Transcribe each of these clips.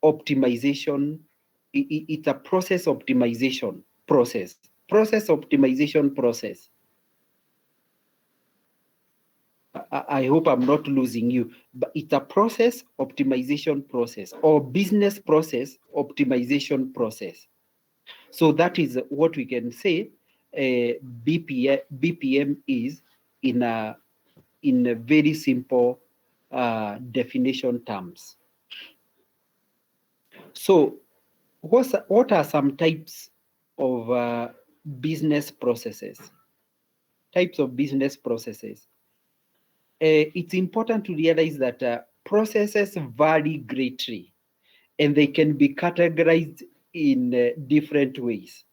optimization. It's a process optimization process. Process optimization process. I hope I'm not losing you, but it's a process optimization process or business process optimization process. So that is what we can say BPM is in a very simple definition terms. So what are some types of business processes? Types of business processes. It's important to realize that processes vary greatly and they can be categorized in different ways.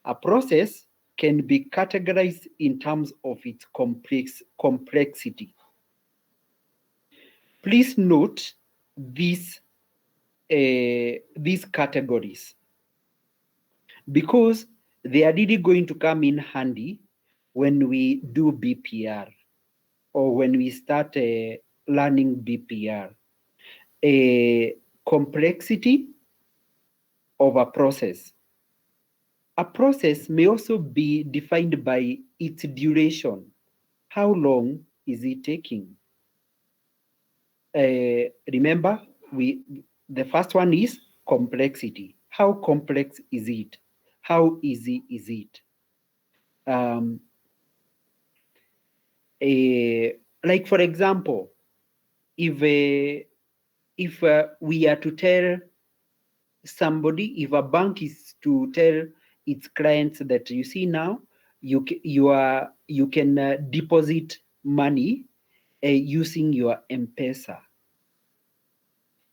A process can be categorized in terms of its complexity. Please note these categories because they are really going to come in handy when we do BPR or when we start learning BPR. A complexity of a process. A process may also be defined by its duration. How long is it taking? Remember, the first one is complexity. How complex is it? How easy is it? Um, like for example, if we are to tell somebody, if a bank is to tell its clients that you see now, you can deposit money using your M-Pesa.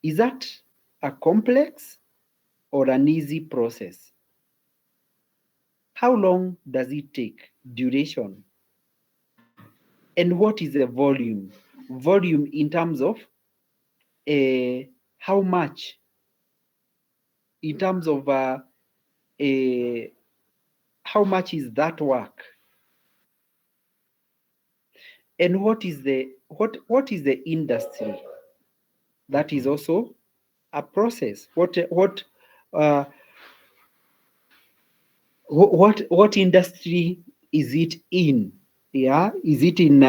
Is that a complex or an easy process? How long does it take? Duration. And what is the volume? Volume in terms of how much? In terms of how much is that work? And what is the industry? That is also a process. Uh, what industry is it in? Yeah, is it in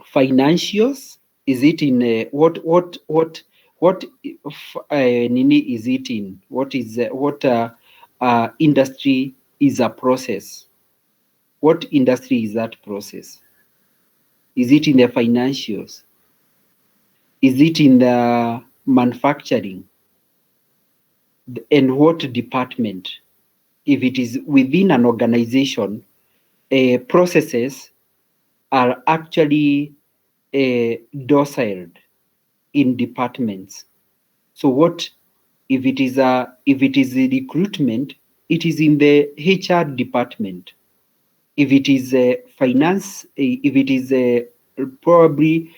financials? Is it in what nini is it in? What is what industry is a process? What industry is that process? Is it in the financials? Is it in the manufacturing? And what department? If it is within an organization, processes are actually dociled in departments. So what if it is a recruitment? It is in the HR department. If it is finance, if it is probably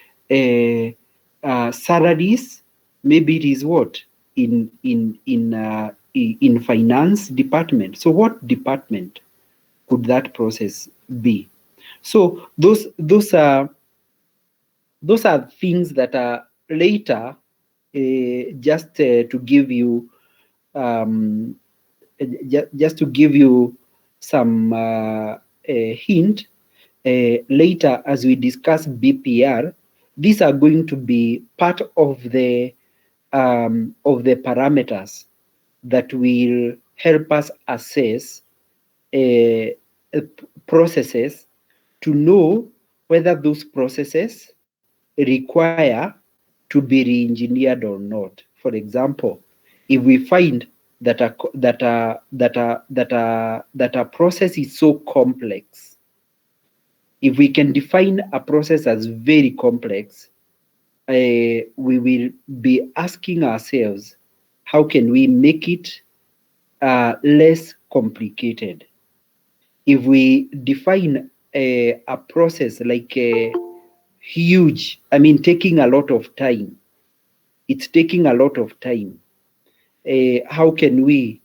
salaries, maybe it is what in finance department. So what department could that process be? So those are things that are later, just to give you just to give you some hint. Later, as we discuss BPR, these are going to be part of the parameters that will help us assess processes to know whether those processes require to be re-engineered or not. For example, if we find that a process is so complex, if we can define a process as very complex, we will be asking ourselves, how can we make it less complicated? If we define a process like huge, I mean, taking a lot of time, it's taking a lot of time. How can we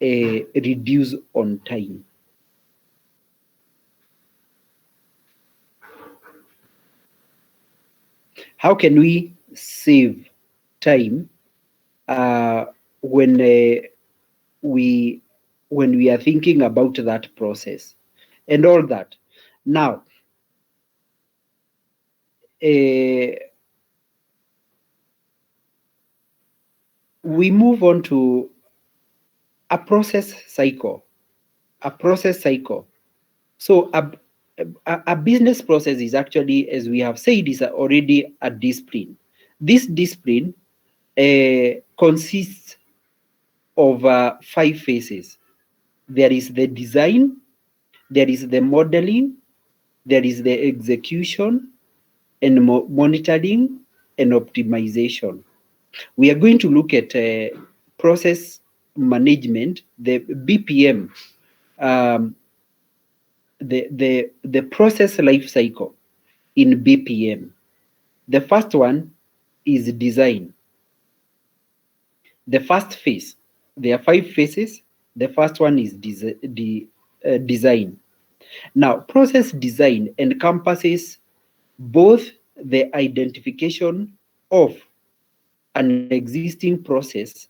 reduce on time? How can we save time uh, when we when we are thinking about that process and all that. Now, we move on to a process cycle. A process cycle. So a business process is actually, as we have said, is already a discipline. This discipline consists of 5 phases. There is the design, there is the modeling, there is the execution, and monitoring and optimization. We are going to look at process management, the BPM, um, the process life cycle in BPM. The first one is design. The first phase, there are 5 phases. The first one is design. Now, process design encompasses both the identification of an existing process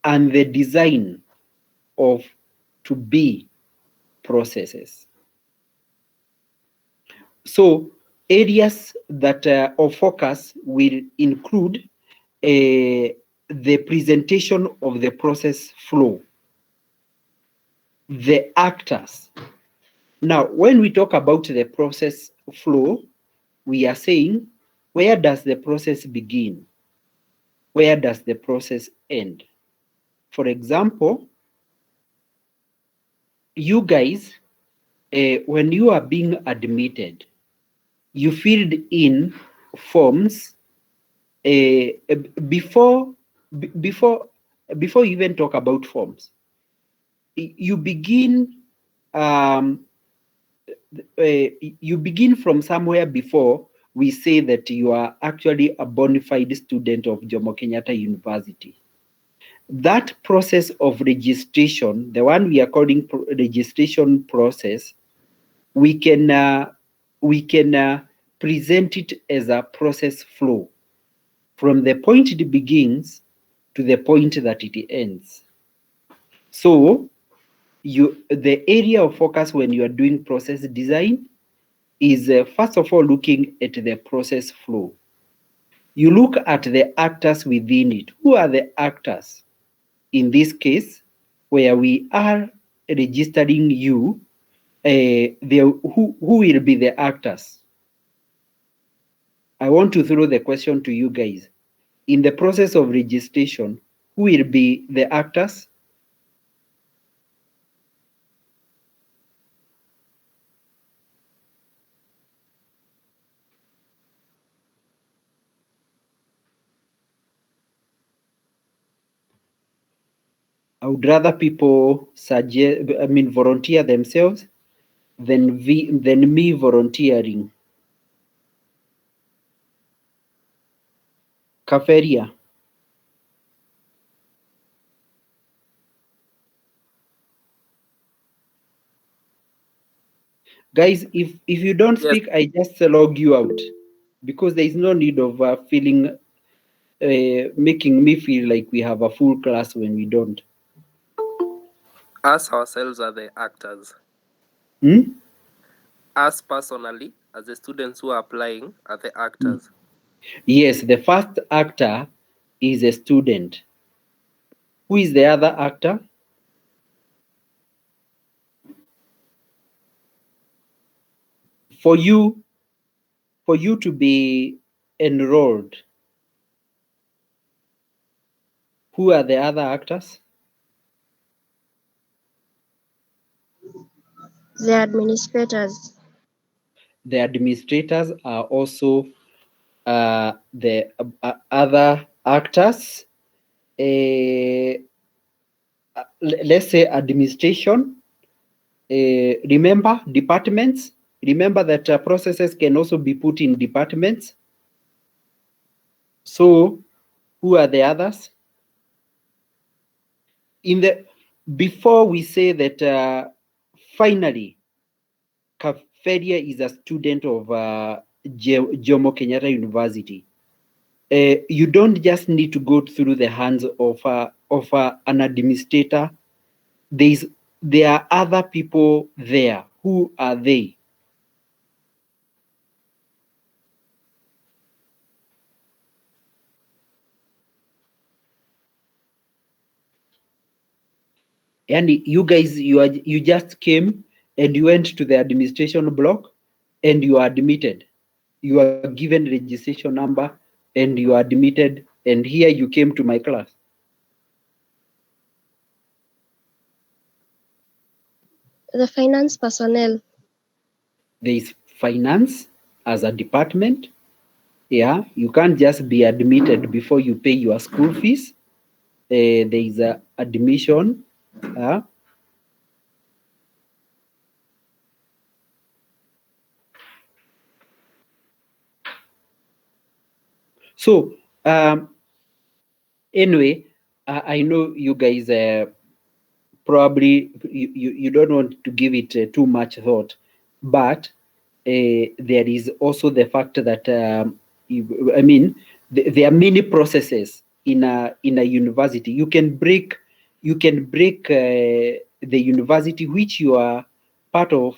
and the design of to be processes. So, areas that of focus will include the presentation of the process flow, the actors. Now, when we talk about the process flow, we are saying, where does the process begin? Where does the process end? For example, you guys, when you are being admitted, you filled in forms before before before you even talk about forms. You begin um, you begin from somewhere before we say that you are actually a bona fide student of Jomo Kenyatta University. That process of registration, the one we are calling registration process, we can present it as a process flow from the point it begins to the point that it ends. So the area of focus when you are doing process design is first of all looking at the process flow. You look at the actors within it. Who are the actors? In this case, where we are registering you, who will be the actors? I want to throw the question to you guys. In the process of registration, who will be the actors? I would rather people volunteer themselves than me volunteering. Caferia. Guys, if you don't Yes, speak, I just log you out because there is no need of making me feel like we have a full class when we don't. us ourselves are the actors. Hmm? Us personally, as the students who are applying, are the actors. Yes, the first actor is a student. Who is the other actor? For you, for you to be enrolled, who are the other actors? The administrators. The administrators are also the other actors. Let's say administration. Remember departments. Remember that processes can also be put in departments. So, who are the others? Before we say that finally, Kaferia is a student of Jomo Kenyatta University. you don't just need to go through the hands of an administrator. There are other people there. Who are they? And you guys, you just came and you went to the administration block and you are admitted. You are given registration number and you are admitted, and here you came to my class. The finance personnel. There is finance as a department. Yeah, you can't just be admitted before you pay your school fees. There is a admission. So anyway, I know you guys probably you don't want to give it too much thought, but there is also the fact that I mean there are many processes in a university. You can break the university which you are part of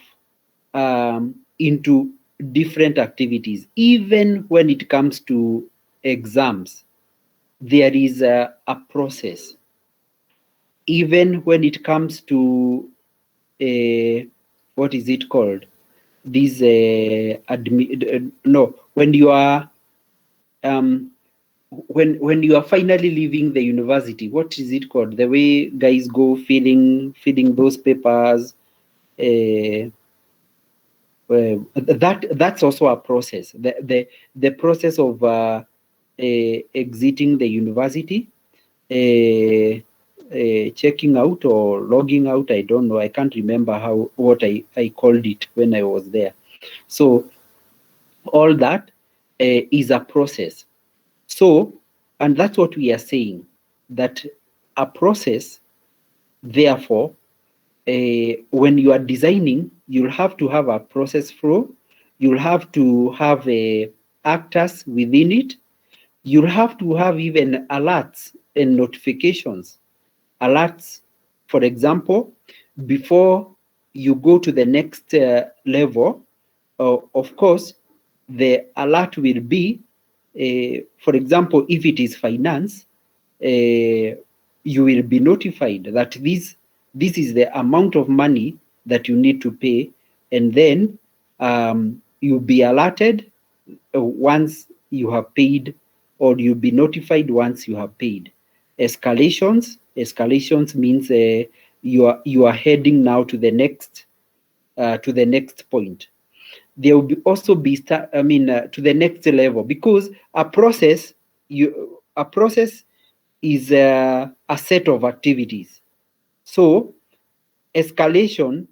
into different activities. Even when it comes to exams, there is a process. Even when it comes to what is it called? This no, when you are when you are finally leaving the university, what is it called? The way guys go filling those papers. That's also a process. The process of exiting the university, checking out or logging out. I don't know. I can't remember what I called it when I was there. So all that is a process. So, and that's what we are saying, that a process, therefore, when you are designing, you'll have to have a process flow. You'll have to have actors within it. You'll have to have even alerts and notifications. Alerts, for example, before you go to the next level, of course, the alert will be, for example, if it is finance, you will be notified that this is the amount of money that you need to pay, and then you'll be alerted once you have paid, or you'll be notified once you have paid. Escalations means you are heading now to the next point. There will also be to the next level, because a process is a set of activities. So escalation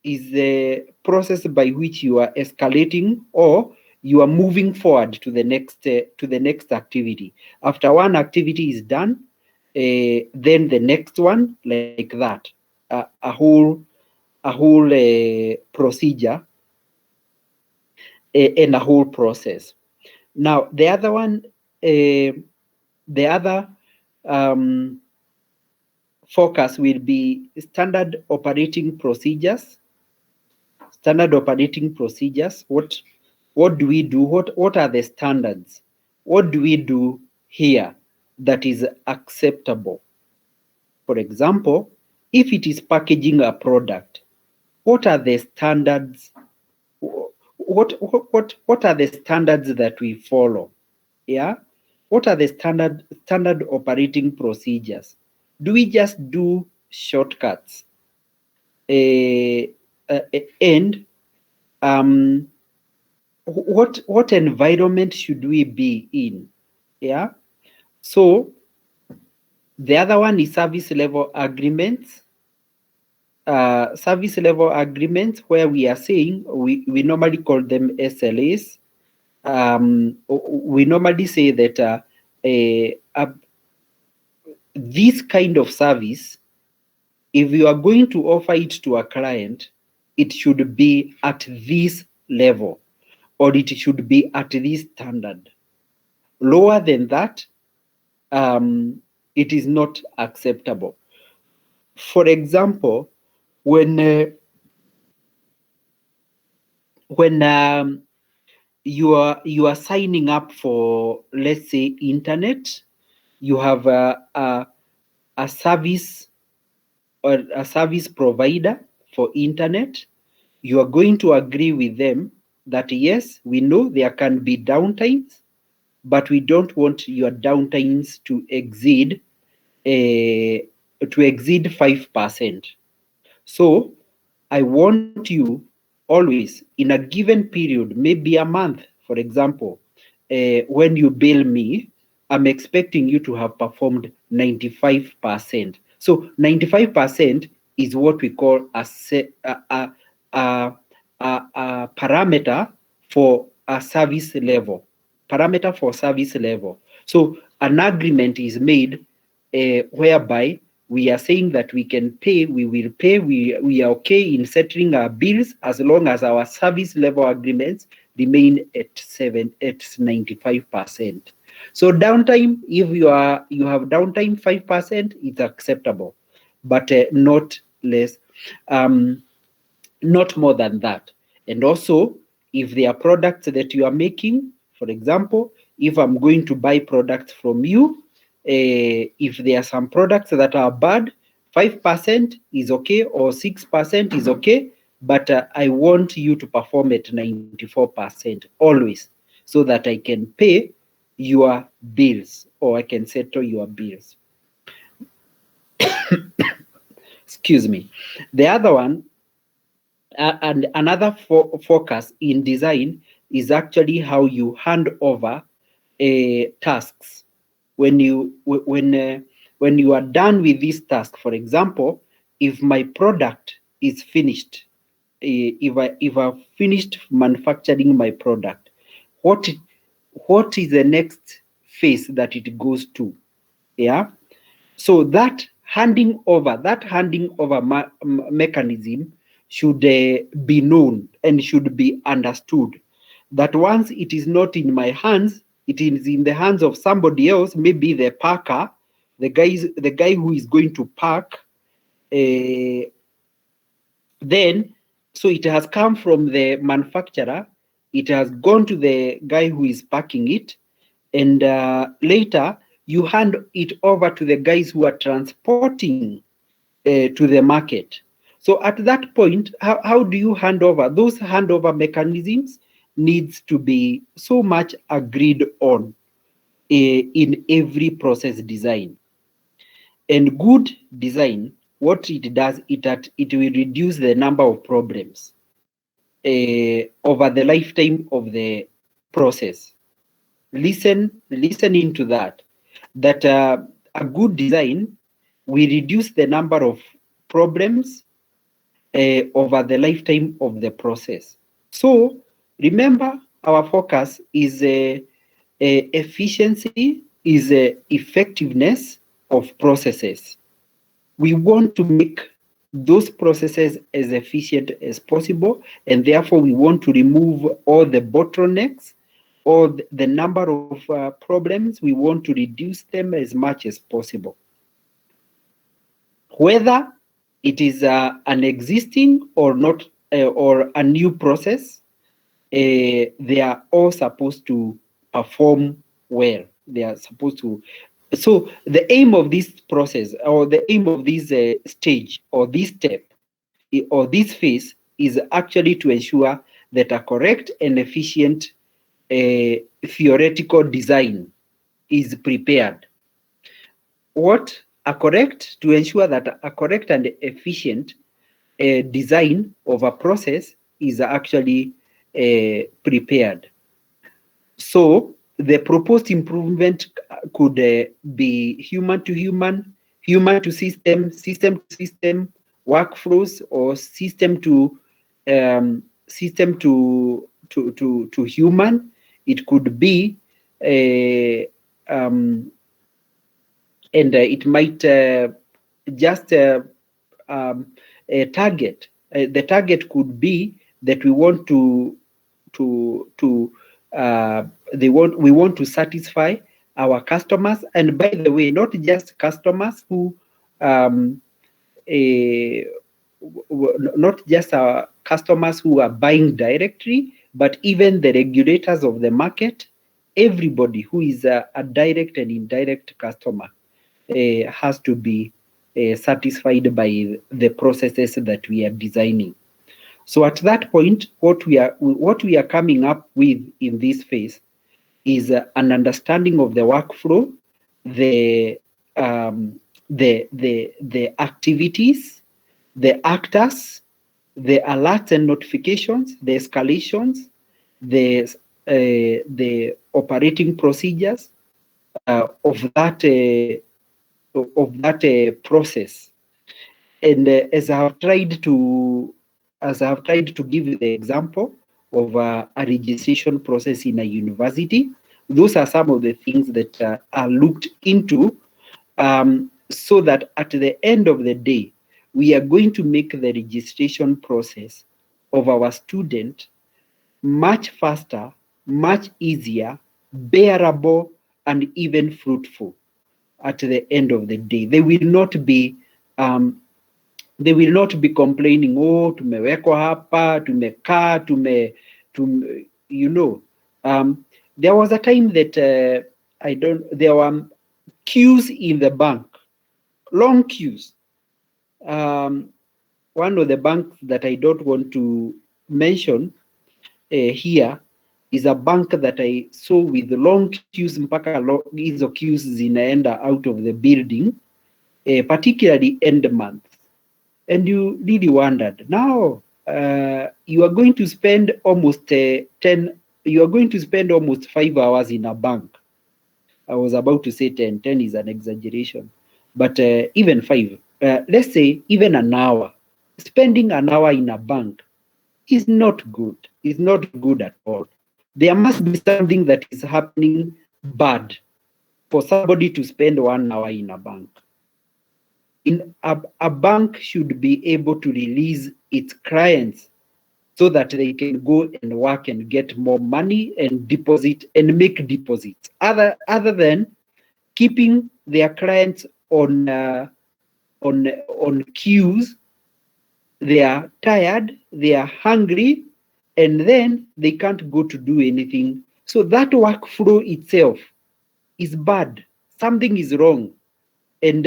is the process by which you are escalating, or you are moving forward to the next activity. After one activity is done, then the next one, like that, a whole procedure and a whole process. Now the other one, the other focus will be standard operating procedures. Standard operating procedures. What do we do? What are the standards? What do we do here that is acceptable? For example, if it is packaging a product, what are the standards? What are the standards that we follow? Yeah, what are the standard operating procedures? Do we just do shortcuts? And what environment should we be in? Yeah. So the other one is service level agreements. Service level agreements, where we are saying we normally call them SLAs. We normally say that this kind of service, if you are going to offer it to a client, it should be at this level, or it should be at this standard. Lower than that, it is not acceptable. For example, when you are signing up for, let's say, internet, you have a service or a service provider for internet, you are going to agree with them that yes, we know there can be downtimes, but we don't want your downtimes to exceed 5%. So I want you always in a given period, maybe a month, for example, when you bill me, I'm expecting you to have performed 95%. So 95% is what we call a, a parameter for a service level. Parameter for service level. So an agreement is made whereby we are saying that we can pay, we will pay, we are okay in settling our bills as long as our service level agreements remain at 95%. So downtime, if you have downtime 5%, it's acceptable, but not less, not more than that. And also, if there are products that you are making, for example, if I'm going to buy products from you, if there are some products that are bad, 5% is okay or 6% is okay, but I want you to perform at 94% always, so that I can pay your bills or I can settle your bills. Excuse me. The other one, and another focus in design is actually how you hand over tasks when you are done with this task. For example, if my product is finished, if I've finished manufacturing my product, what is the next phase that it goes to? Yeah. So that handing over mechanism should be known and should be understood. That once it is not in my hands, it is in the hands of somebody else, maybe the packer, the guy who is going to pack. Then, so it has come from the manufacturer, it has gone to the guy who is packing it, and later you hand it over to the guys who are transporting to the market. So at that point, how do you hand over? Those handover mechanisms needs to be so much agreed on in every process design. And good design, what it does, it will reduce the number of problems over the lifetime of the process. Listen into that. That a good design will reduce the number of problems over the lifetime of the process. So remember, our focus is efficiency, is effectiveness of processes. We want to make those processes as efficient as possible, and therefore we want to remove all the bottlenecks or the number of problems. We want to reduce them as much as possible. Whether it is an existing or not, or a new process, they are all supposed to perform well. They are supposed to. So the aim of this process, or the aim of this stage, or this step, or this phase, is actually to ensure that a correct and efficient theoretical design is prepared. What a correct to ensure that a correct and efficient design of a process is actually prepared. So the proposed improvement could be human to human, human to system, system to system, workflows, or system to human. It could be and it might just target. The target could be that we want to we want to satisfy our customers, and by the way, not just customers who not just our customers who are buying directly, but even the regulators of the market, everybody who is a direct and indirect customer has to be satisfied by the processes that we are designing. So at that point, what we are coming up with in this phase is an understanding of the workflow, the activities, the actors, the alerts and notifications, the escalations, the operating procedures of that process. And as I have tried to give you the example of a registration process in a university, those are some of the things that are looked into, so that at the end of the day, we are going to make the registration process of our student much faster, much easier, bearable, and even fruitful. At the end of the day, they will not be complaining, oh, tumewekwa hapa, tumekaa, you know. There was a time that there were queues in the bank, long queues. One of the banks that I don't want to mention here is a bank that I saw with long queues, mpaka hizo queues zinaenda out of the building, particularly end month. And you really wondered, now you are going to spend almost 5 hours in a bank. I was about to say 10. 10 is an exaggeration, but even 5. Let's say even an hour. Spending an hour in a bank is not good. It's not good at all. There must be something that is happening bad for somebody to spend 1 hour in a bank. A bank should be able to release its clients so that they can go and work and get more money and deposit and make deposits. Other than keeping their clients on queues, they are tired, they are hungry, and then they can't go to do anything. So that workflow itself is bad. Something is wrong. And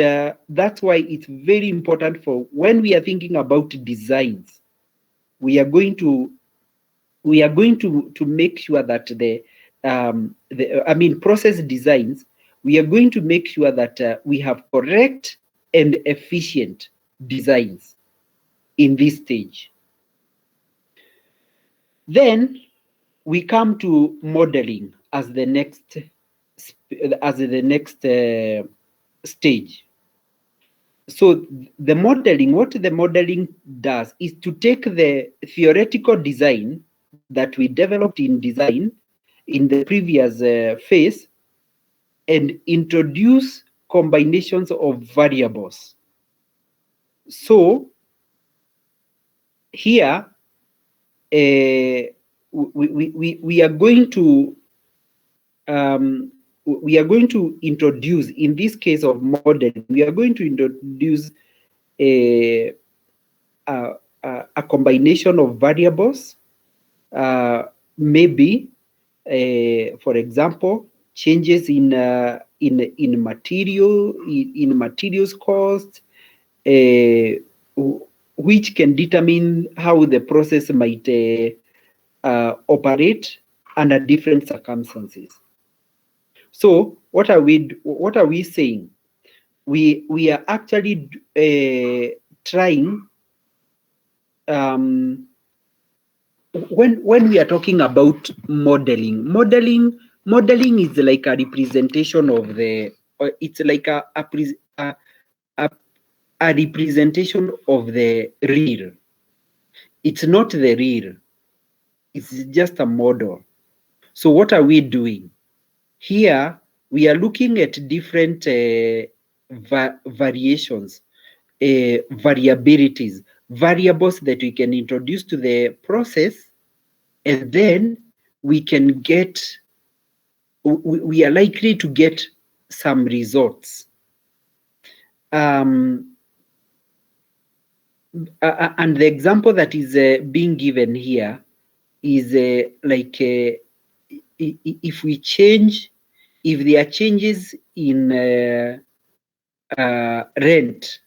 that's why it's very important for when we are thinking about designs, we are going to make sure that process designs, we are going to make sure that we have correct and efficient designs in this stage. Then we come to modeling as the next stage. So the modeling, what the modeling does is to take the theoretical design that we developed in design in the previous phase and introduce combinations of variables. So here we are going to introduce, in this case of modeling, we are going to introduce a combination of variables, maybe, for example, changes in materials cost, which can determine how the process might operate under different circumstances. So what are we saying? We are actually trying, when we are talking about modeling is like a representation of the, it's like a representation of the real. It's not the real. It's just a model. So what are we doing? Here, we are looking at different variations, variabilities, variables that we can introduce to the process, and then we can get we are likely to get some results. And the example that is being given here is like if we change, if there are changes in rent,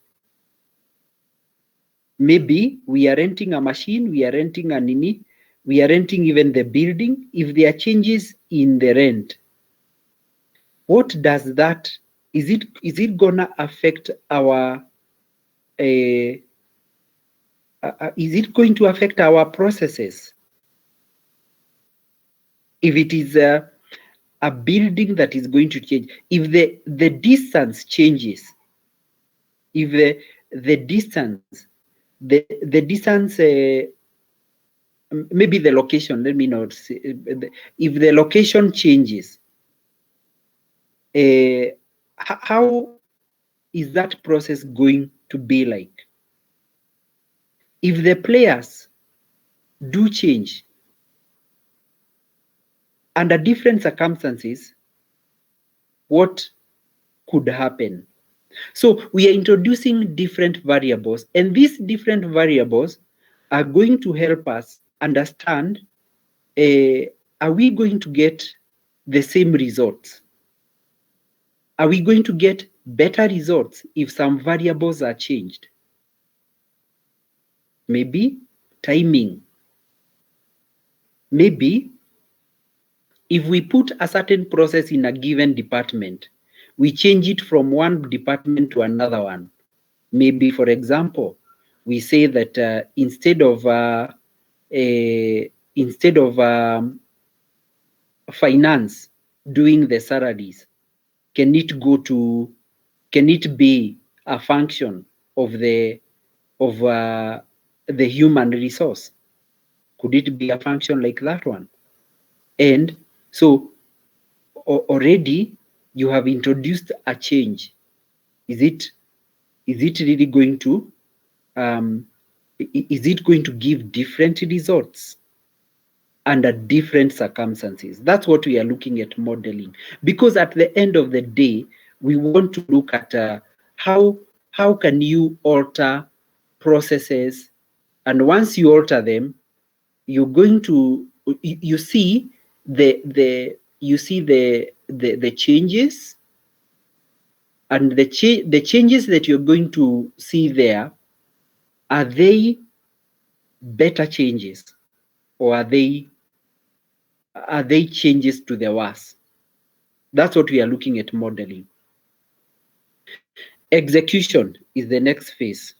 maybe we are renting a machine, we are renting a nini, we are renting even the building. If there are changes in the rent, what does that, is it gonna affect our is it going to affect our processes? If it is a building that is going to change, if the distance changes, if the distance, the distance, maybe the location, let me not say, if the location changes, how is that process going to be like? If the players do change under different circumstances, what could happen? So we are introducing different variables, and these different variables are going to help us understand, are we going to get the same results? Are we going to get better results if some variables are changed? Maybe timing. Maybe if we put a certain process in a given department, we change it from one department to another one. Maybe, for example, we say that instead of finance doing the salaries, can it be a function of the human resource? Could it be a function like that one? And so already you have introduced a change. Is it really going to is it going to give different results under different circumstances? That's what we are looking at modeling, because at the end of the day, we want to look at how can you alter processes, and once you alter them, you're going to you see the changes, and the changes that you're going to see there, are they better changes, or are they changes to the worse? That's what we are looking at modeling. Execution is the next phase.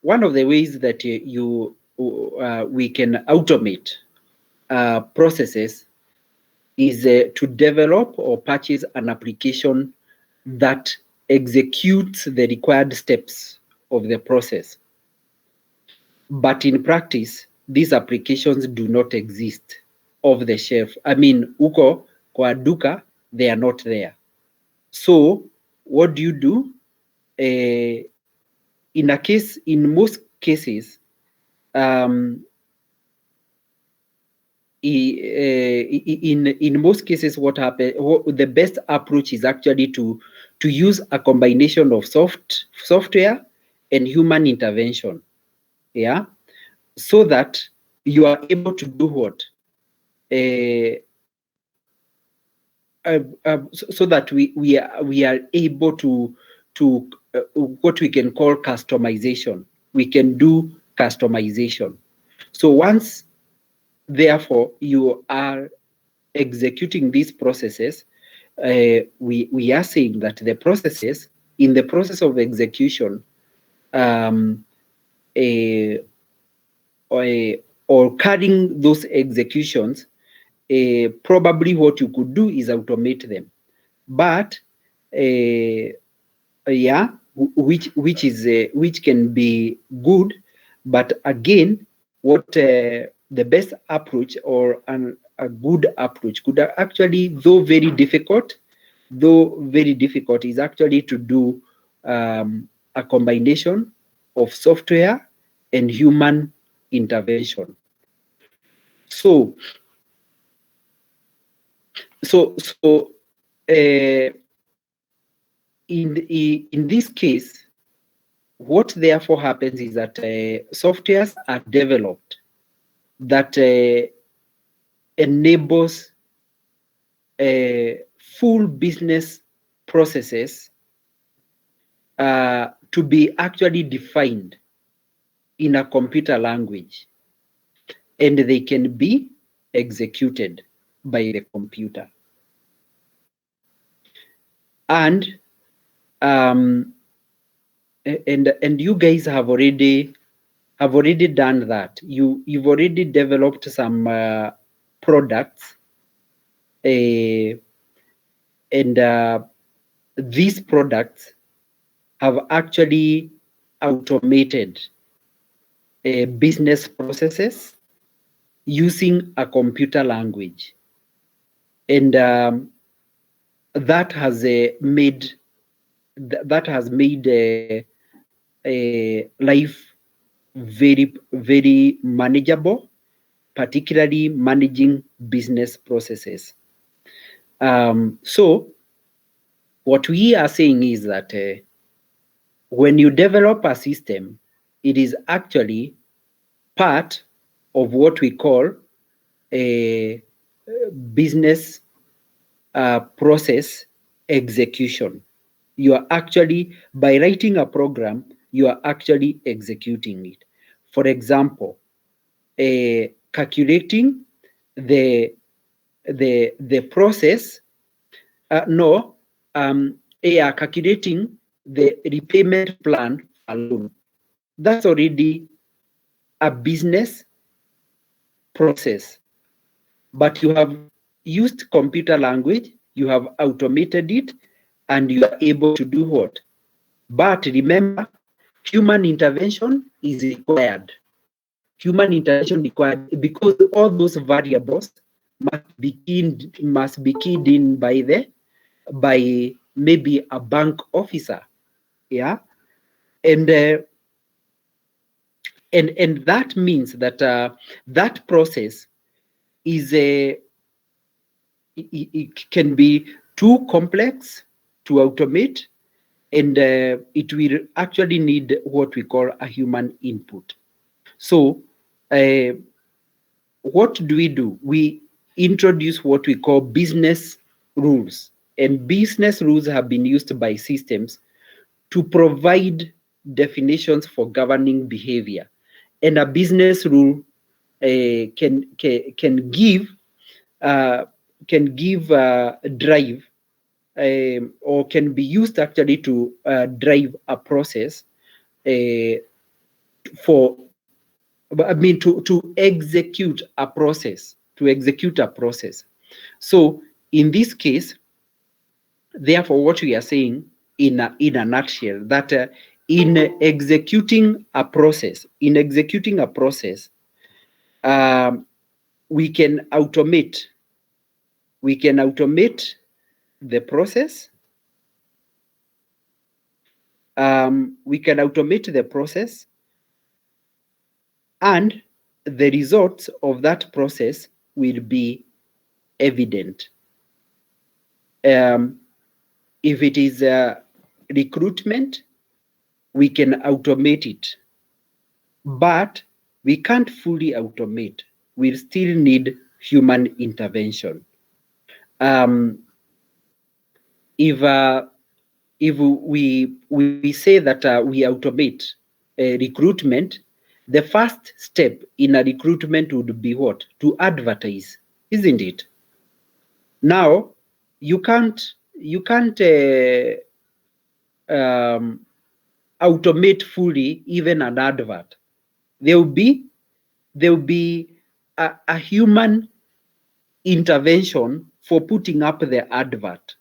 One of the ways that we can automate processes is to develop or purchase an application that executes the required steps of the process. But in practice, these applications do not exist off the shelf. I mean, uko kwa duka, they are not there. So what do you do? In most cases, in most cases, the best approach is actually to use a combination of software and human intervention. Yeah, so that you are able to do what? So that we are able to what we can call customization. We can do customization. So once, therefore, you are executing these processes, we are saying that the processes, in the process of execution, or carrying those executions, probably what you could do is automate them. But yeah, which can be good, but again, what the best approach, or a good approach, could actually, though very difficult, is actually to do a combination of software and human intervention. So, uh, in this case, what therefore happens is that softwares are developed that enables full business processes to be actually defined in a computer language, and they can be executed by the computer. And and you guys have already done that. You've already developed some products, and these products have actually automated business processes using a computer language, and that has made life very manageable, particularly managing business processes. So what we are saying is that when you develop a system, it is actually part of what we call a business process execution. You are actually, by writing a program, you are actually executing it. For example, calculating the process, calculating the repayment plan for a loan. That's already a business process, but you have used computer language, you have automated it, and you are able to do what? But remember, human intervention is required. Human intervention required because all those variables must be keyed in by maybe a bank officer, yeah, and and that means that that process is it can be too complex to automate, and it will actually need what we call a human input. So what do? We introduce what we call business rules, and business rules have been used by systems to provide definitions for governing behavior. And a business rule can give drive, or can be used actually to drive a process for to execute a process, So in this case, therefore, what we are saying in a nutshell, that in executing a process, we can automate the process. We can automate the process, and the results of that process will be evident. If it is recruitment, we can automate it, but we can't fully automate. We still need human intervention. If we say that we automate recruitment, the first step in a recruitment would be what? To advertise, isn't it? Now, you can't automate fully even an advert. There will be a human intervention for putting up the advert.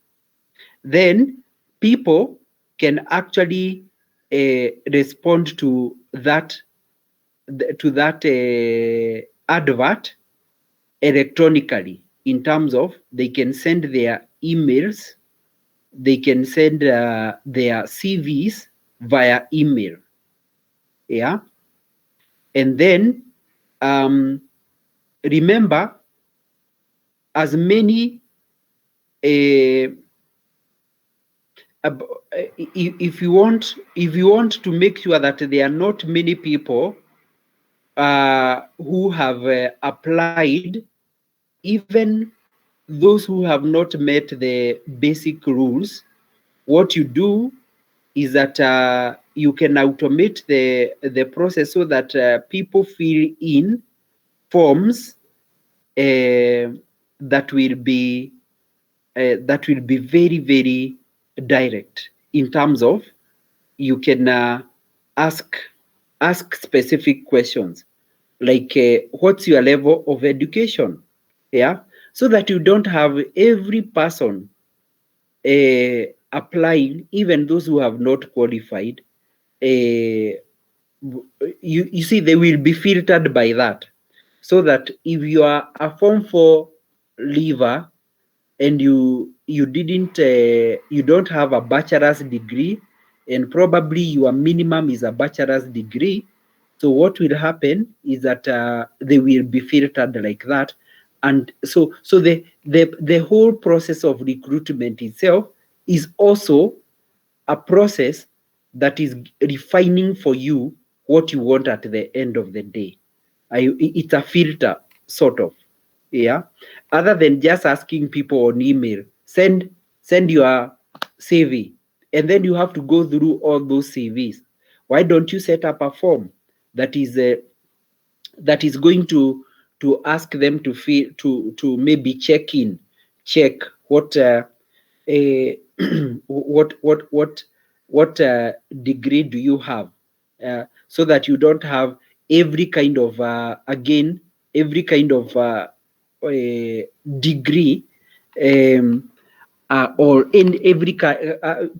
Then people can actually respond to that advert electronically, in terms of they can send their emails, they can send their CVs via email, yeah, and then Remember, as many if you want to make sure that there are not many people who have applied, even those who have not met the basic rules, what you do is that you can automate the process so that people fill in forms that will be very, very direct in terms of you can ask specific questions like what's your level of education, yeah, so that you don't have every person applying, even those who have not qualified. You see, they will be filtered by that, so that if you are a Form 4 leaver and you didn't you don't have a bachelor's degree, and probably your minimum is a bachelor's degree, so what will happen is that they will be filtered like that. And so the whole process of recruitment itself is also a process that is refining for you what you want at the end of the day. It's a filter, sort of, yeah. Other than just asking people on email, send your CV, and then you have to go through all those CVs. Why don't you set up a form that is going to ask them to feel to maybe check what what degree do you have, so that you don't have every kind of again every kind of degree, or in every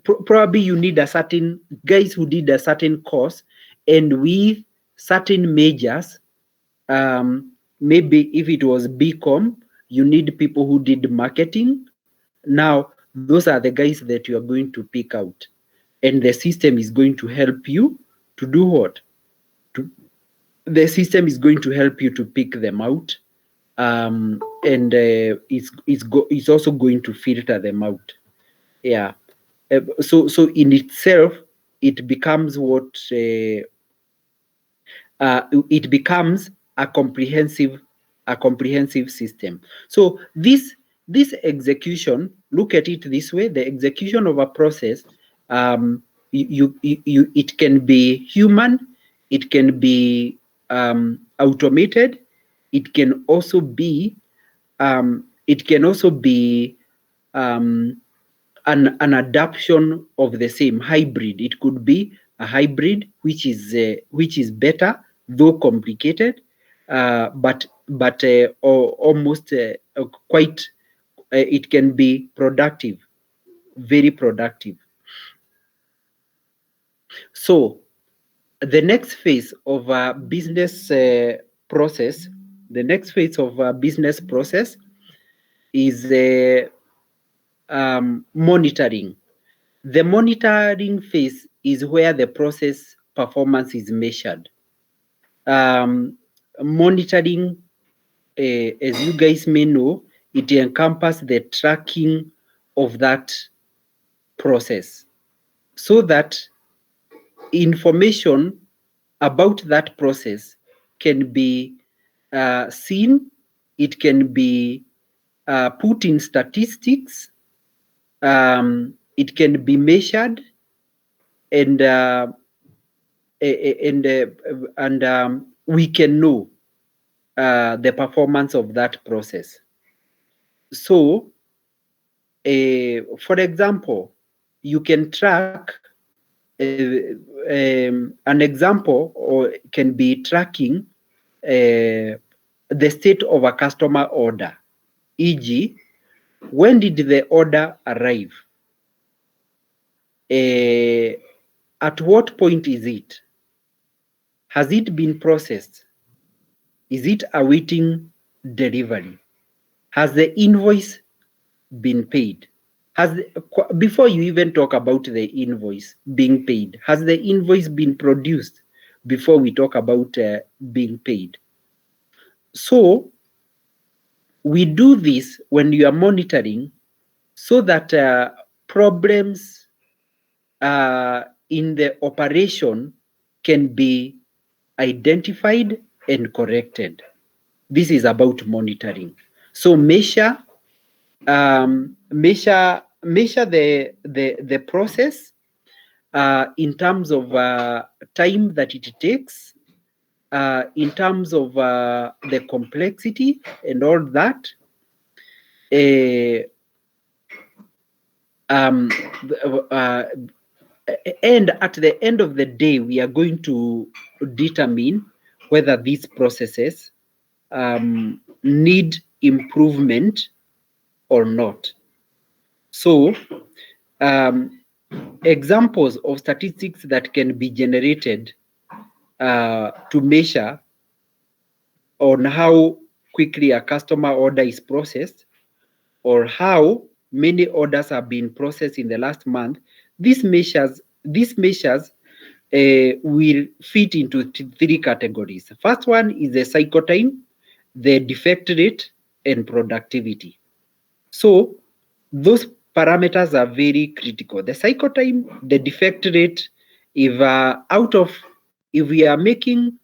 probably you need a certain guys who did a certain course and with certain majors. Maybe if it was BCom, you need people who did marketing. Now those are the guys that you are going to pick out, and the system is going to help you to do what? The system is going to help you to pick them out, and it's also going to filter them out. Yeah. So in itself, it becomes it becomes a comprehensive system. So this execution, look at it this way: the execution of a process, it can be human, it can be automated, it can also be an adaptation of the same hybrid. It could be a hybrid which is better, though complicated, but almost quite. It can be productive, very productive. So the next phase of a business process, is monitoring. The monitoring phase is where the process performance is measured. Monitoring, as you guys may know, it encompasses the tracking of that process, so that information about that process can be seen, it can be put in statistics, it can be measured, and we can know the performance of that process. So, for example, you can track an example, or can be tracking the state of a customer order, e.g., when did the order arrive? At what point is it? Has it been processed? Is it awaiting delivery? Has the invoice been paid? Before you even talk about the invoice being paid, has the invoice been produced before we talk about being paid? So we do this when you are monitoring so that problems in the operation can be identified and corrected. This is about monitoring. So measure the process in terms of time that it takes, in terms of the complexity and all that. Um, and at the end of the day, we are going to determine whether these processes need improvement or not. So, examples of statistics that can be generated to measure on how quickly a customer order is processed or how many orders have been processed in the last month. These measures will fit into three categories. The first one is the cycle time, the defect rate, and productivity. So those parameters are very critical. The cycle time, the defect rate, if we are making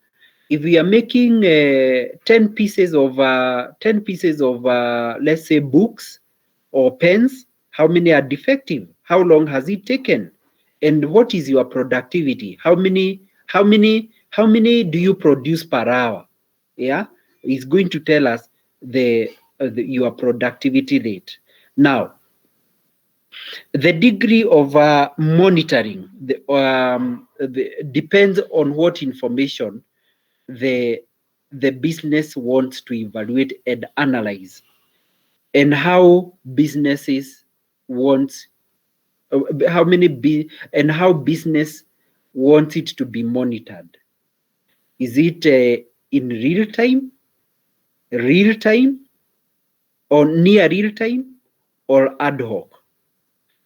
10 pieces of let's say books or pens, how many are defective? How long has it taken? And what is your productivity? How many do you produce per hour? Yeah, it's going to tell us your productivity rate. Now, the degree of monitoring depends on what information the business wants to evaluate and analyze, and how businesses want how business wants it to be monitored. Is it in real time, or near real time, or ad hoc?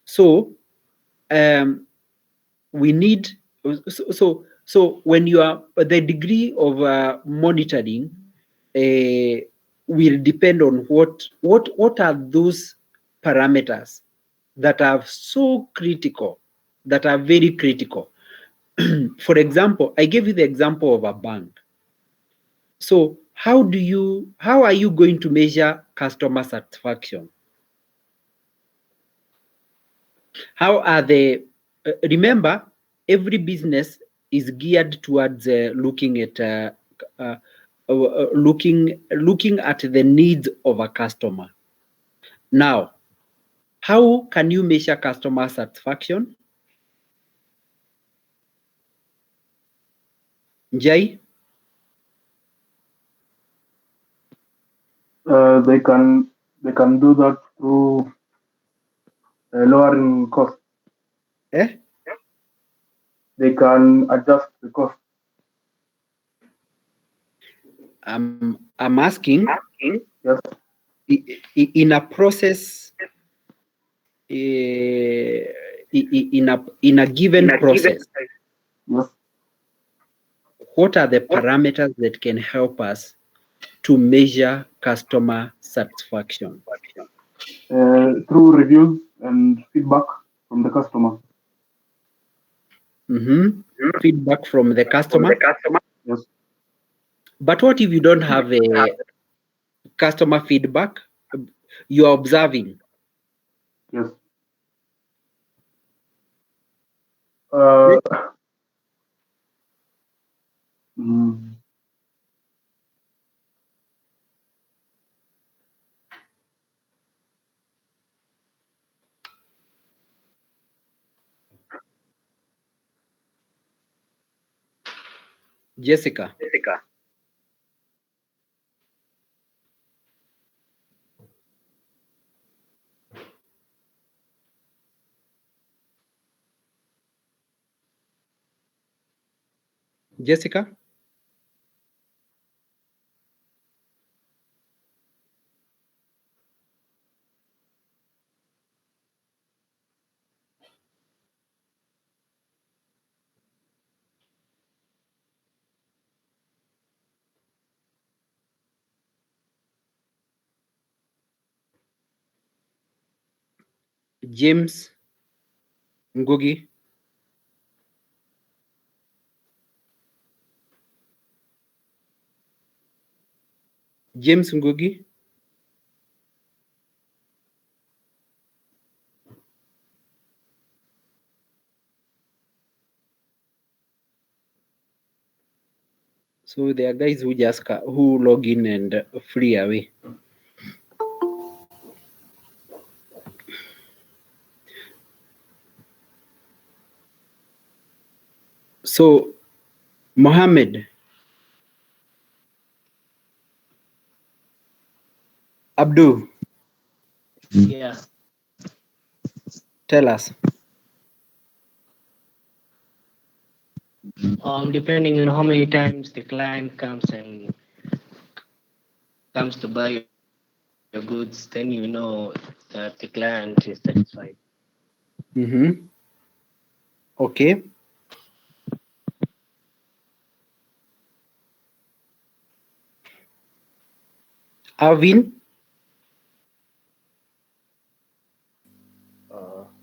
So we need so when you are the degree of monitoring will depend on what are those parameters that are so critical, that are very critical. For example, I gave you the example of a bank. So how are you going to measure customer satisfaction? How are the remember, every business is geared towards looking at the needs of a customer. Now, how can you measure customer satisfaction? Jai? They can do that through lowering cost. Eh? They can adjust the cost. I'm asking. Yes. In a process, in a given process, Yes. what are the parameters that can help us to measure customer satisfaction? Through reviews and feedback from the customer. Feedback from the customer. Yes. But what if you don't have a customer feedback? You're observing. Yes. Jessica. Jessica? James Ngugi. James Ngugi. So there are guys who just who log in and free away. So Mohammed, Abdul, Yeah. tell us. Depending on how many times the client comes to buy your goods, then you know that the client is satisfied. Mm-hmm. Okay. Alvin,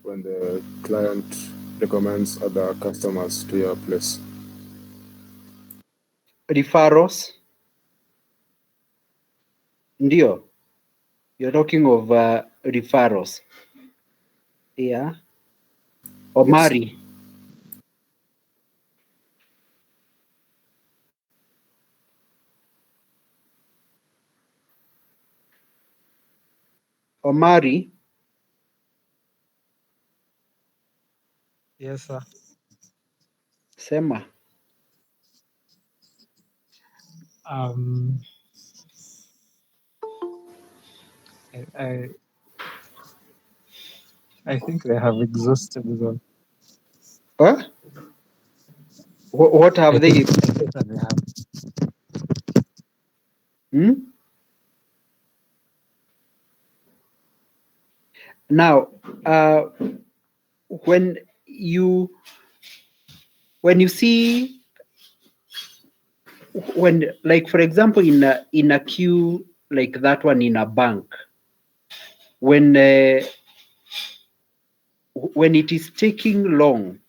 When the client recommends other customers to your place. referrals. Ndio. You're talking of referrals. Yeah. Omari. Omari. Yes, sir. Sema. Um, I I think they have exhausted them. Huh? What have I they? think that they have. Hmm? Now, when you see when, like, for example, in a queue like that one in a bank, when it is taking long,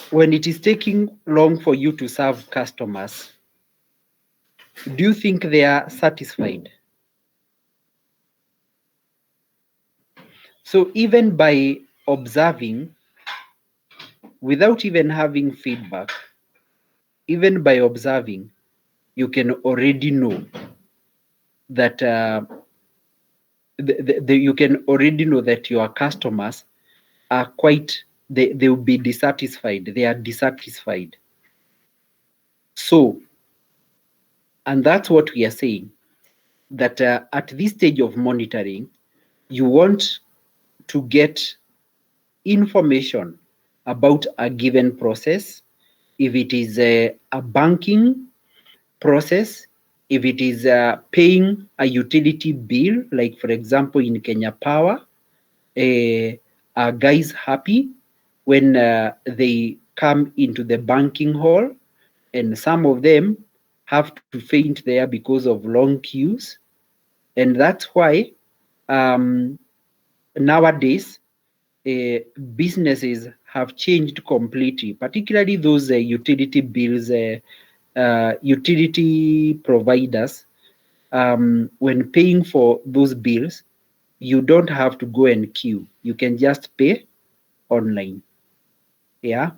for you to serve customers, do you think they are satisfied? So even by observing, without even having feedback, even by observing, you can already know that you can already know that your customers are quite, they will be dissatisfied. They are dissatisfied. So, and that's what we are saying, that at this stage of monitoring, you want to get information about a given process. If it is a banking process, if it is paying a utility bill, like for example in Kenya Power, are guys happy when they come into the banking hall, and some of them have to faint there because of long queues. And that's why nowadays businesses have changed completely, particularly those utility bills, utility providers. When paying for those bills, you don't have to go and queue. You can just pay online. Yeah.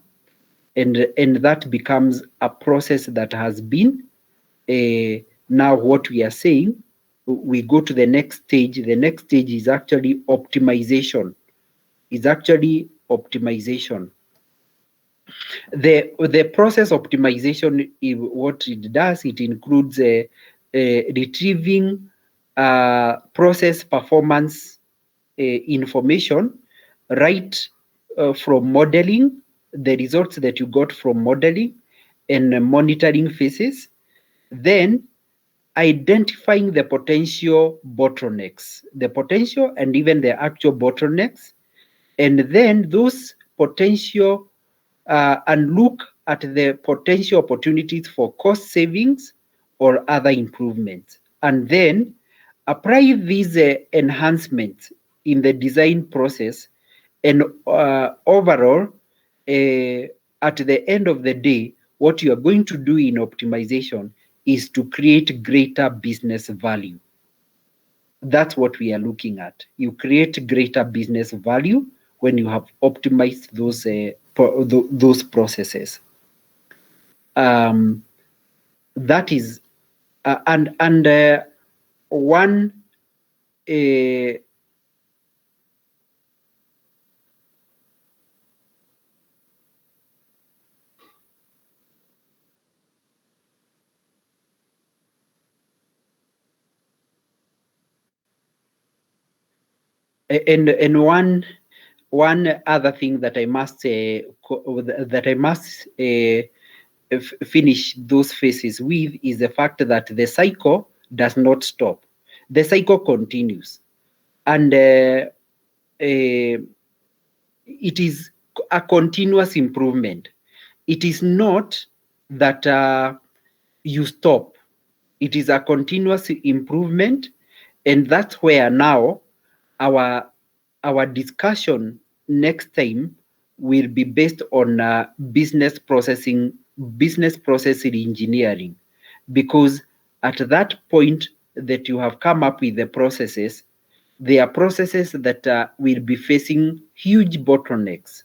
And that becomes a process that has been now what we are saying. We go to the next stage. The next stage is actually optimization. The process optimization, what it does, it includes retrieving process performance information right from modeling, the results that you got from modeling and monitoring phases, then identifying the potential bottlenecks, the potential and even the actual bottlenecks, and then those potential and look at the potential opportunities for cost savings or other improvements. And then apply these enhancements in the design process, and overall, at the end of the day, what you are going to do in optimization is to create greater business value. That's what we are looking at. You create greater business value when you have optimized those processes. That is, one and one other thing that I must finish those phases with is the fact that the cycle does not stop. The cycle continues, and it is a continuous improvement. It is not that you stop. It is a continuous improvement, and that's where now our discussion next time will be based on business process engineering, because at that point that you have come up with the processes, there are processes that will be facing huge bottlenecks,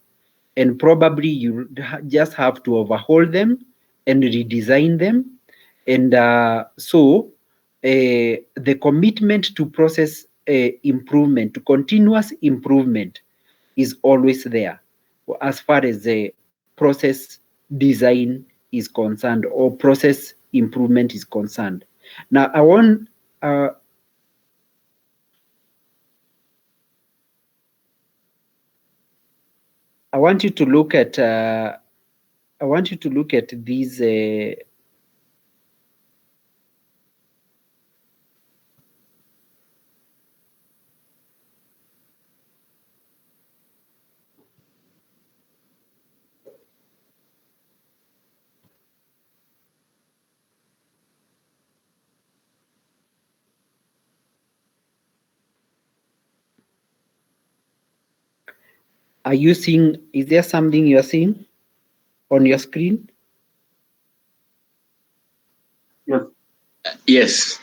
and probably you just have to overhaul them and redesign them. And so the commitment to process improvement, to continuous improvement, is always there as far as the process design is concerned, or process improvement is concerned. Now, I want you to look at these are you seeing? Is there something you're seeing on your screen? Yes. Yes.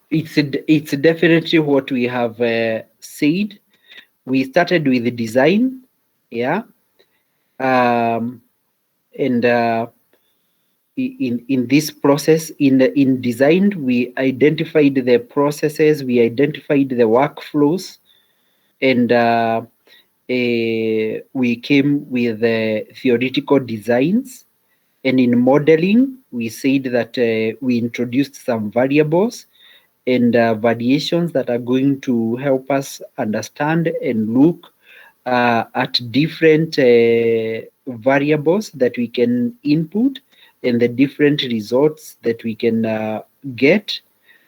It's definitely what we have said. We started with the design, yeah, and in this process, in design, we identified the processes, we identified the workflows, and we came with theoretical designs. And in modeling, we said that we introduced some variables and variations that are going to help us understand and look at different variables that we can input, and the different results that we can get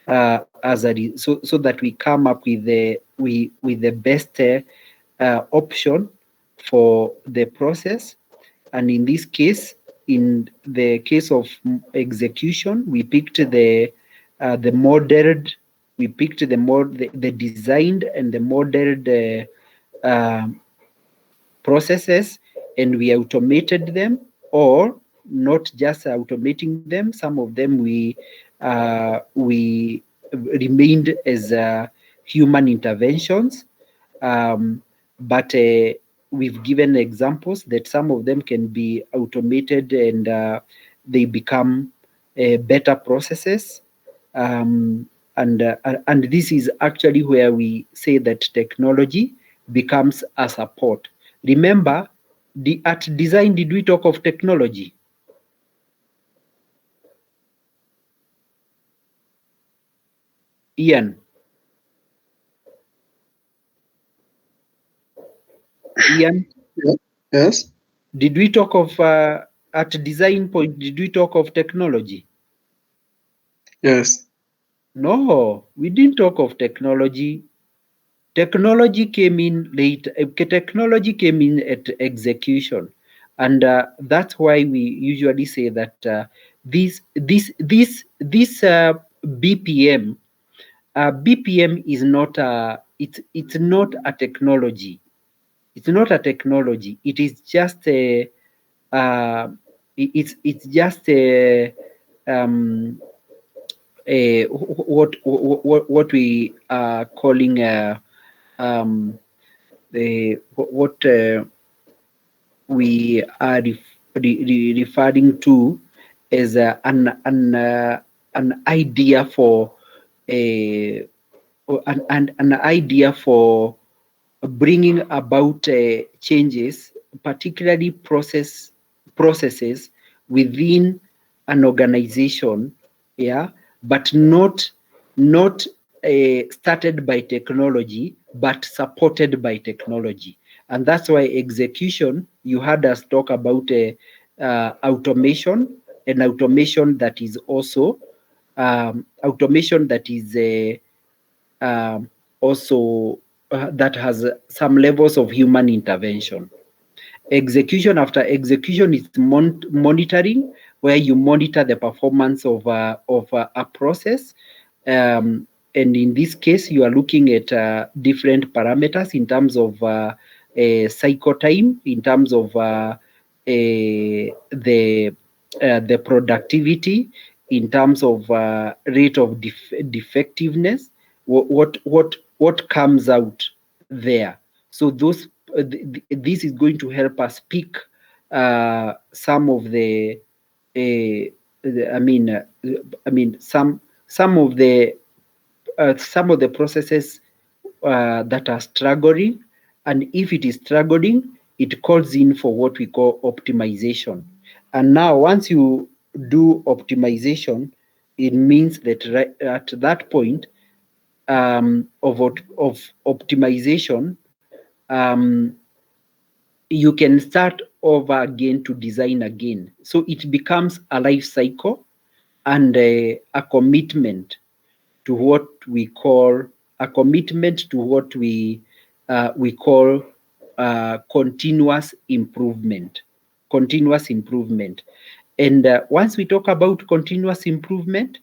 so that we come up with the best option for the process. And in this case, in the case of execution, we picked the modeled, we picked the designed and the modeled processes, and we automated them, or not just automating them. Some of them we remained as human interventions, but we've given examples that some of them can be automated, and they become better processes. And this is actually where we say that technology becomes a support. Remember, at design, did we talk of technology? Ian? Ian? Yes. Did we talk of, at design point, did we talk of technology? Yes. No, we didn't talk of technology. Technology came in late. Technology came in at execution, and that's why we usually say that this BPM BPM is not a it's not a technology. It's not a technology. It is just a it's just what we are calling what we are referring to as an idea for an idea for bringing about changes, particularly processes within an organization, yeah, but not started by technology, but supported by technology. And that's why execution, you heard us talk about automation, and automation that is also automation that is also that has some levels of human intervention. Execution, after execution, is monitoring, where you monitor the performance of a process. And in this case, you are looking at different parameters in terms of cycle time, in terms of the productivity, in terms of rate of defectiveness, what comes out there. So those this is going to help us pick some of the some of the processes that are struggling, and if it is struggling, it calls in for what we call optimization. And now, once you do optimization, it means that right at that point of optimization, you can start over again to design again. So it becomes a life cycle and a commitment to what we call call continuous improvement. Continuous improvement. And once we talk about continuous improvement,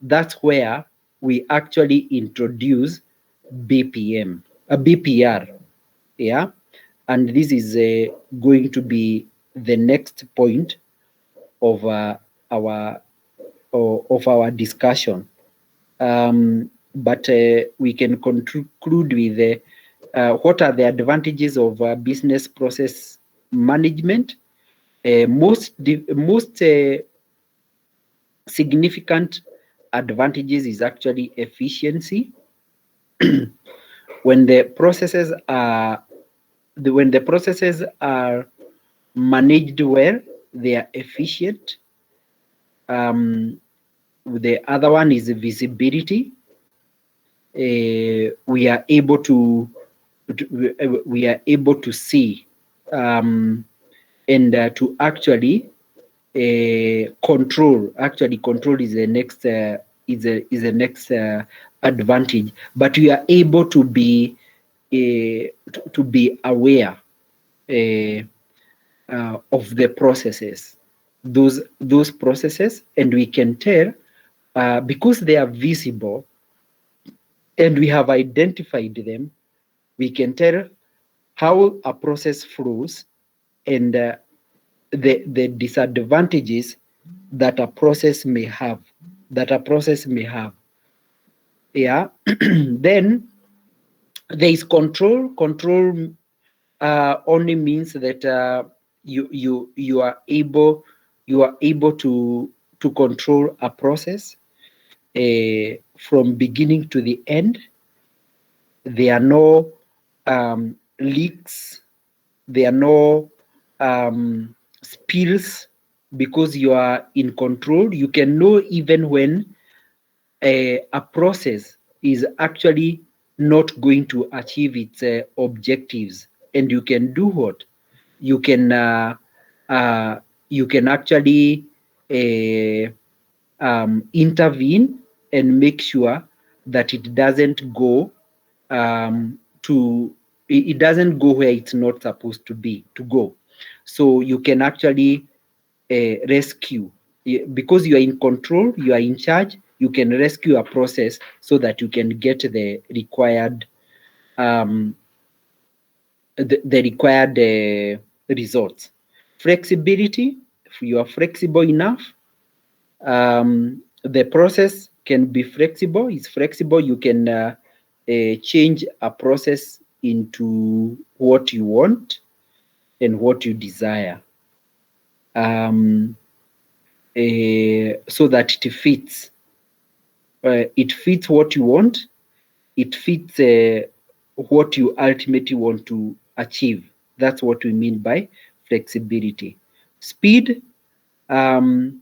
that's where we actually introduce BPR. Yeah. And this is going to be the next point of our discussion. But we can conclude with what are the advantages of business process management. Most significant advantages is actually efficiency. When the processes are managed well, they are efficient. The other one is visibility. We are able to see and to actually control. Actually, control is the next advantage. But we are able to be aware of the processes, those processes, and we can tell because they are visible and we have identified them. We can tell how a process flows and the disadvantages that a process may have. Yeah. Then there is control. Control only means that you are able to control a process from beginning to the end. There are no leaks. There are no spills, because you are in control. You can know even when a process is actually not going to achieve its objectives, and you can do what? You can actually intervene and make sure that it doesn't go it doesn't go where it's not supposed to go. So you can actually rescue, because you are in control, you are in charge. you can rescue a process so that you can get the required results. Flexibility, if you are flexible enough, the process can be flexible. It's flexible. You can change a process into what you want and what you desire, so that it fits. It fits what you want. It fits what you ultimately want to achieve. That's what we mean by flexibility. Speed, again,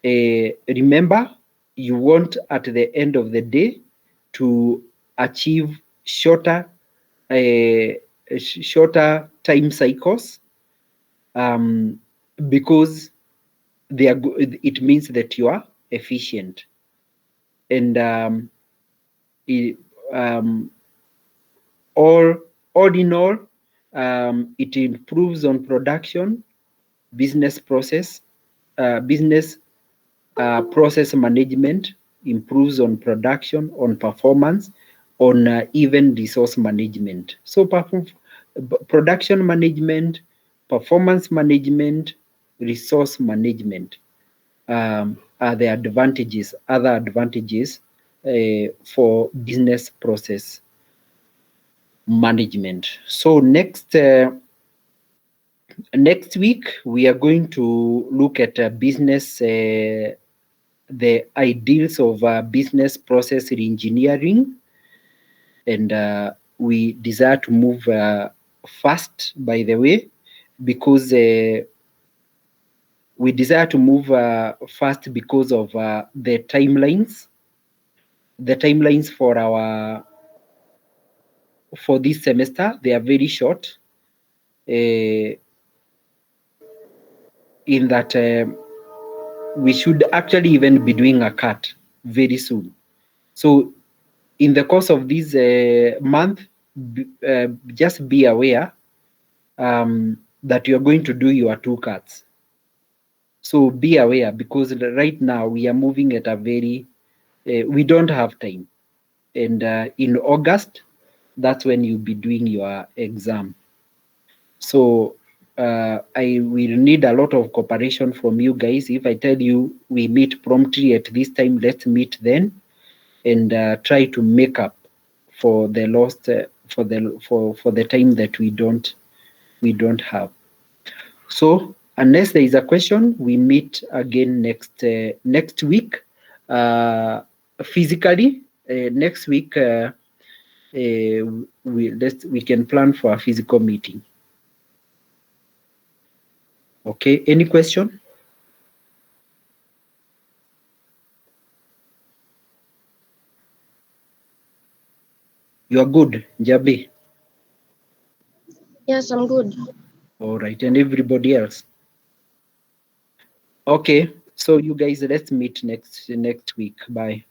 remember, you want at the end of the day to achieve shorter time cycles, because it means that you are efficient. And all in all, it improves on production, business process management, improves on production, on performance, on even resource management. So production management, performance management, resource management are the advantages, other advantages for business process management. So next week we are going to look at business, the ideals of business process engineering, and we desire to move fast, by the way, because we desire to move fast because of the timelines. The timelines for this semester, they are very short, in that we should actually even be doing a cut very soon. So in the course of this month, just be aware that you are going to do your 2 cuts. So be aware, because right now we are moving at a very, we don't have time. And in August, that's when you'll be doing your exam. So I will need a lot of cooperation from you guys. If I tell you we meet promptly at this time, let's meet then, and try to make up for the lost for the time that we don't have. So unless there is a question, we meet again next week, physically. Next week we can plan for a physical meeting. Okay, any question? You are good, Jabi? Yes, I'm good. All right, and everybody else? Okay, so you guys, let's meet next week. Bye.